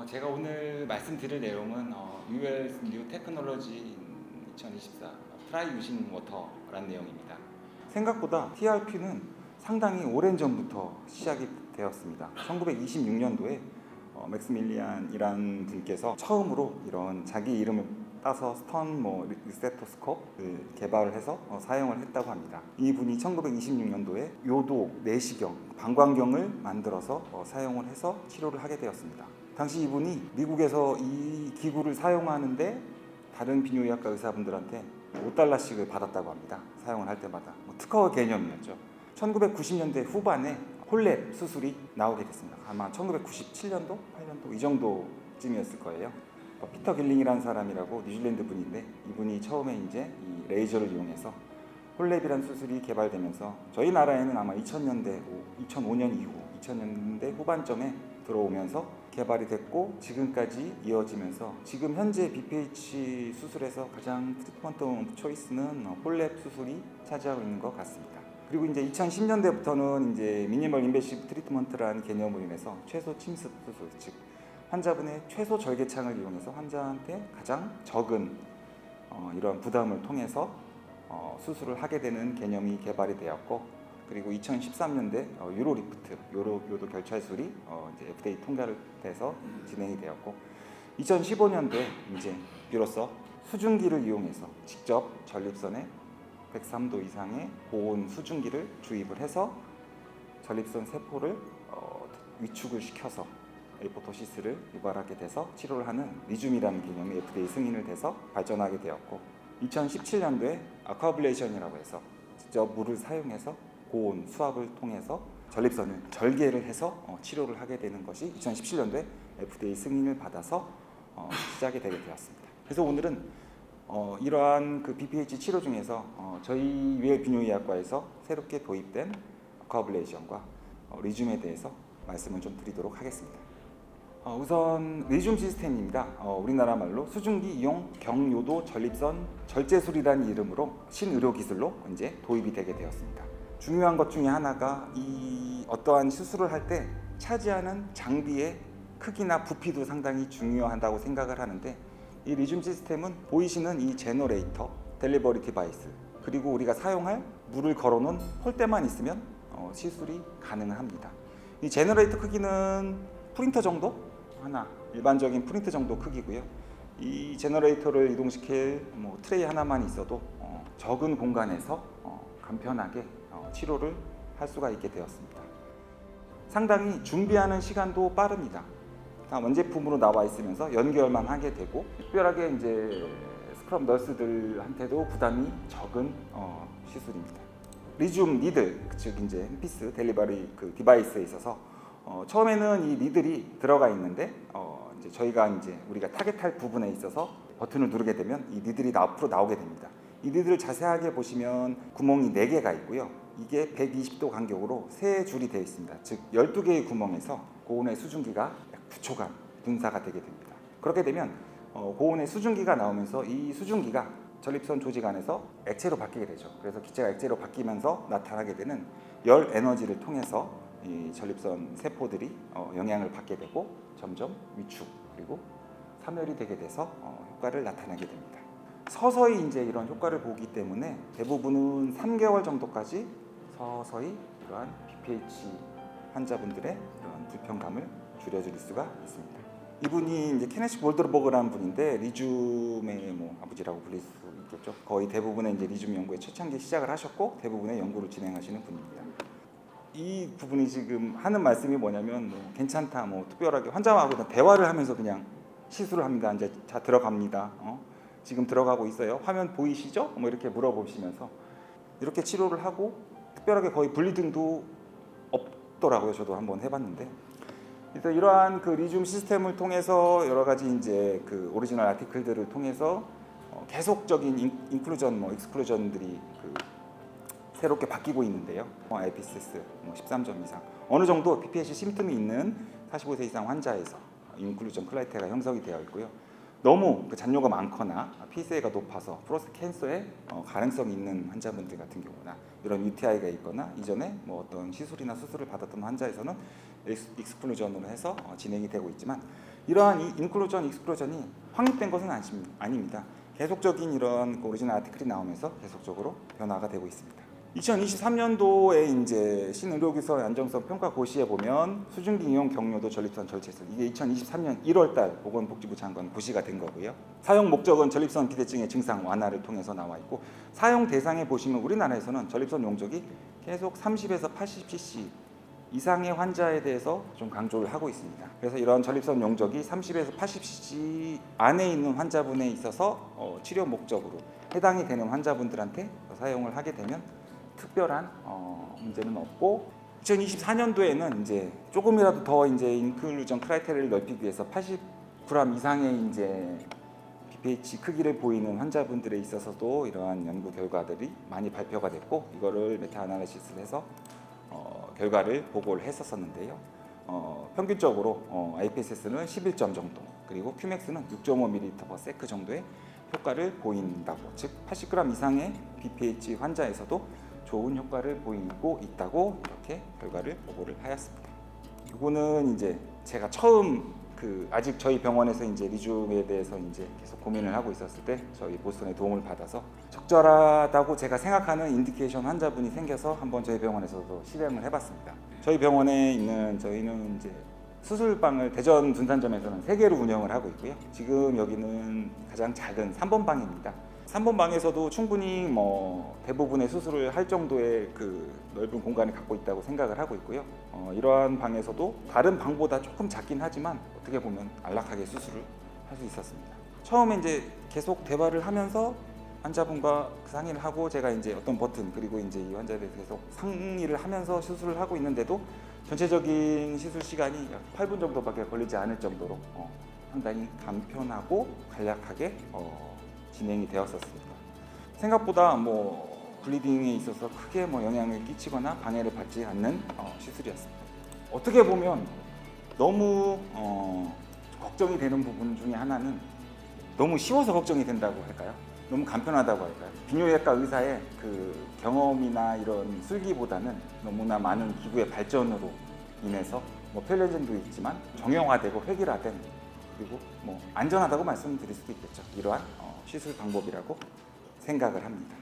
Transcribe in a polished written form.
제가 오늘 말씀드릴 내용은 UL New Technology 2024 Try Using Water라는 내용입니다. 생각보다 TRP는 상당히 오랜 전부터 시작이 되었습니다. 1926년도에 맥스밀리안이라는 분께서 처음으로 이런 자기 이름을 따서 스턴 리세토스코프를 개발을 해서 사용을 했다고 합니다. 이분이 1926년도에 요도, 내시경, 방광경을 만들어서 사용을 해서 치료를 하게 되었습니다. 당시 이분이 미국에서 이 기구를 사용하는데 다른 비뇨의학과 의사분들한테 $5씩을 받았다고 합니다. 사용을 할 때마다 특허 개념이었죠. 1990년대 후반에 홀랩 수술이 나오게 됐습니다. 아마 1997년도, 8년도 이 정도쯤이었을 거예요. 피터 길링이라는 사람이라고 뉴질랜드 분인데 이분이 처음에 이제 이 레이저를 이용해서 홀랩이라는 수술이 개발되면서 저희 나라에는 아마 2005년 이후 2000년대 후반점에 들어오면서 개발이 됐고 지금까지 이어지면서 지금 현재 BPH 수술에서 가장 트리트먼트 오브 초이스는 홀랩 수술이 차지하고 있는 것 같습니다. 그리고 이제 2010년대부터는 이제 미니멀 인베시브 트리트먼트라는 개념으로 인해서 최소 침습 수술, 즉 환자분의 최소 절개창을 이용해서 환자한테 가장 적은 이런 부담을 통해서 수술을 하게 되는 개념이 개발이 되었고, 그리고 2013년대 유로리프트, 요도 결찰술이 이제 FDA 통과를 돼서 진행이 되었고, 2015년도에 이제 비로소 수증기를 이용해서 직접 전립선에 103도 이상의 고온 수증기를 주입을 해서 전립선 세포를 위축을 시켜서 에포토시스를 유발하게 돼서 치료를 하는 리줌이라는 개념이 FDA 승인을 돼서 발전하게 되었고, 2017년도에 아쿠아블레이션이라고 해서 직접 물을 사용해서 고온 수압을 통해서 전립선을 절개를 해서 치료를 하게 되는 것이 2017년도에 FDA 승인을 받아서 시작이 되게 되었습니다. 그래서 오늘은 이러한 그 BPH 치료 중에서 저희 UL 비뇨의학과에서 새롭게 도입된 아쿠아블레이션과 리줌에 대해서 말씀을 좀 드리도록 하겠습니다. 우선 리줌 시스템입니다. 우리나라 말로 수증기 이용 경요도 전립선 절제술이라는 이름으로 신의료 기술로 이제 도입이 되게 되었습니다. 중요한 것 중에 하나가 이 어떠한 수술을 할 때 차지하는 장비의 크기나 부피도 상당히 중요하다고 생각을 하는데, 이 리줌 시스템은 보이시는 이 제너레이터, 델리버리 디바이스, 그리고 우리가 사용할 물을 걸어놓은 홀대만 있으면 시술이 가능합니다. 이 제너레이터 크기는 프린터 정도? 하나, 일반적인 프린터 정도 크기고요. 이 제너레이터를 이동시킬 트레이 하나만 있어도 적은 공간에서 간편하게 치료를 할 수가 있게 되었습니다. 상당히 준비하는 시간도 빠릅니다. 원제품으로 나와 있으면서 연결만 하게 되고, 특별하게 이제 스크럽 너스들한테도 부담이 적은 시술입니다. 리줌 니들, 즉 이제 햄피스 델리버리 그 디바이스에 있어서 처음에는 이 니들이 들어가 있는데 이제 저희가 이제 우리가 타겟할 부분에 있어서 버튼을 누르게 되면 이 니들이 앞으로 나오게 됩니다. 이 니들을 자세하게 보시면 구멍이 4개가 있고요. 이게 120도 간격으로 3줄이 되어 있습니다. 즉 12개의 구멍에서 고온의 수증기가 약 9초간 분사가 되게 됩니다. 그렇게 되면 고온의 수증기가 나오면서 이 수증기가 전립선 조직 안에서 액체로 바뀌게 되죠. 그래서 기체가 액체로 바뀌면서 나타나게 되는 열 에너지를 통해서 이 전립선 세포들이 영향을 받게 되고 점점 위축 그리고 사멸이 되게 돼서 효과를 나타내게 됩니다. 서서히 이제 이런 효과를 보기 때문에 대부분은 3개월 정도까지 서서히 이러한 BPH 환자분들의 이런 불편감을 줄여줄 수가 있습니다. 이분이 이제 케네시 골드버그라는 분인데 리줌의 아버지라고 불릴 수 있겠죠. 거의 대부분의 이제 리줌 연구에 초창기 시작을 하셨고 대부분의 연구를 진행하시는 분입니다. 이 부분이 지금 하는 말씀이 뭐냐면 괜찮다, 특별하게 환자하고 대화를 하면서 그냥 시술을 합니다. 이제 자 들어갑니다. 지금 들어가고 있어요. 화면 보이시죠? 이렇게 물어보시면서 이렇게 치료를 하고 특별하게 거의 블리딩도 없더라고요. 저도 한번 해봤는데. 그래서 이러한 그 리줌 시스템을 통해서 여러 가지 이제 그 오리지널 아티클들을 통해서 계속적인 인클루전, 익스클루전들이 새롭게 바뀌고 있는데요. IPSS 13점 이상, 어느 정도 BPH 심틈이 있는 45세 이상 환자에서 인클루전 클라이테가 형성이 되어 있고요. 너무 잔뇨가 많거나 PSA가 높아서 프로스테이트 캔서에 가능성이 있는 환자분들 같은 경우나 이런 UTI가 있거나 이전에 어떤 시술이나 수술을 받았던 환자에서는 익스클루전으로 해서 진행이 되고 있지만, 이러한 이 인클루전, 익스클루전이 확립된 것은 아닙니다. 계속적인 이런 오리지널 아티클이 나오면서 계속적으로 변화가 되고 있습니다. 2023년도에 이제 신의료기서 안정성 평가 고시에 보면 수증기 이용 경로도 전립선 절제술, 이게 2023년 1월달 보건복지부 장관 고시가 된 거고요. 사용 목적은 전립선 비대증의 증상 완화를 통해서 나와 있고, 사용 대상에 보시면 우리나라에서는 전립선 용적이 계속 30에서 80cc 이상의 환자에 대해서 좀 강조를 하고 있습니다. 그래서 이런 전립선 용적이 30에서 80cc 안에 있는 환자분에 있어서 치료 목적으로 해당이 되는 환자분들한테 사용을 하게 되면 특별한 문제는 없고, 2024년도에는 이제 조금이라도 더 이제 인클루전 크라이테리아를 넓히기 위해서 80g 이상의 이제 BPH 크기를 보이는 환자분들에 있어서도 이러한 연구 결과들이 많이 발표가 됐고, 이거를 메타 아나리시스를 해서 결과를 보고를 했었는데요. 평균적으로 IPSS는 11점 정도, 그리고 QMAX는 6.5ml/s 정도의 효과를 보인다고, 즉 80g 이상의 BPH 환자에서도 좋은 효과를 보이고 있다고 이렇게 결과를 보고를 하였습니다. 이거는 이제 제가 처음 아직 저희 병원에서 이제 리줌에 대해서 이제 계속 고민을 하고 있었을 때 저희 보스턴의 도움을 받아서 적절하다고 제가 생각하는 인디케이션 환자분이 생겨서 한번 저희 병원에서도 실행을 해봤습니다. 저희 병원에 있는 저희는 이제 수술방을 대전 둔산점에서는 3개로 운영을 하고 있고요. 지금 여기는 가장 작은 3번 방입니다. 3번 방에서도 충분히 대부분의 수술을 할 정도의 넓은 공간을 갖고 있다고 생각을 하고 있고요. 이러한 방에서도 다른 방보다 조금 작긴 하지만 어떻게 보면 안락하게 수술을 할 수 있었습니다. 처음에 이제 계속 대화를 하면서 환자분과 상의를 하고, 제가 이제 어떤 버튼, 그리고 이제 이 환자에 대해서 계속 상의를 하면서 수술을 하고 있는데도 전체적인 시술 시간이 약 8분 정도밖에 걸리지 않을 정도로 상당히 간편하고 간략하게 진행이 되었었습니다. 생각보다 블리딩에 있어서 크게 영향을 끼치거나 방해를 받지 않는 시술이었습니다. 어떻게 보면 너무 걱정이 되는 부분 중에 하나는, 너무 쉬워서 걱정이 된다고 할까요? 너무 간편하다고 할까요? 비뇨기과 의사의 경험이나 이런 술기보다는 너무나 많은 기구의 발전으로 인해서 편리점도 있지만 정형화되고 획일화된, 그리고 안전하다고 말씀드릴 수도 있겠죠. 이러한 시술 방법이라고 생각을 합니다.